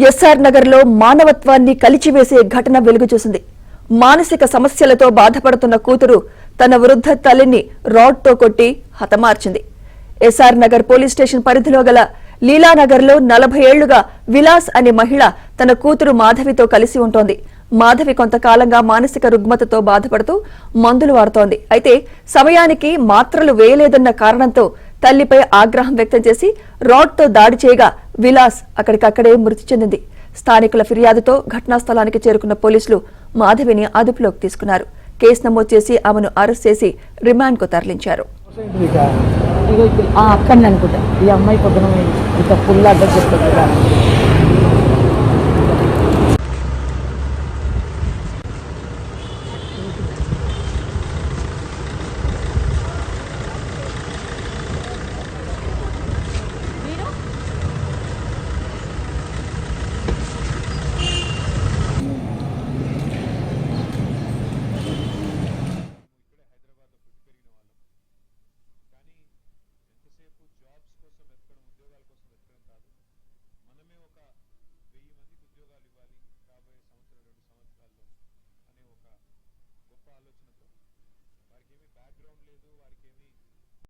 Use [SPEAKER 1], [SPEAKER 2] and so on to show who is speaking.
[SPEAKER 1] SR Nagar లో మానవత్వాన్ని కలిచివేసే ఘటన వెలుగు చూసింది. మానసిక సమస్యలతో బాధపడుతున్న కూతురు తన వృద్ధ తల్లిని రాడ్తో కొట్టి హతమార్చింది. ఎస్ఆర్ నగర్ పోలీస్ స్టేషన్ పరిధిలో గల లీలానగర్ లో 40 ఏళ్లుగా విలాస్ అనే మహిళ తన కూతురు మాధవితో కలిసి ఉంటోంది. మాధవి కొంతకాలంగా మానసిక రుగ్మతతో బాధపడుతూ మందులు వాడుతోంది. అయితే సమయానికి మాత్రలు వేయలేదన్న కారణంతో తల్లిపై ఆగ్రహం వ్యక్తం చేసి రాడ్తో దాడి చేయగా విలాస్ అక్కడికక్కడే మృతి చెందింది. స్థానికుల ఫిర్యాదుతో ఘటనా స్థలానికి చేరుకున్న పోలీసులు మాధవిని అదుపులోకి తీసుకున్నారు. కేసు నమోదు చేసి ఆమెను అరెస్ట్ చేసి రిమాండ్ కు తరలించారు.
[SPEAKER 2] అక్కడ అనుకుంటా ఈ అమ్మాయి పొద్దున ఇక ఫుల్ అడ్రస్ చెప్తారు.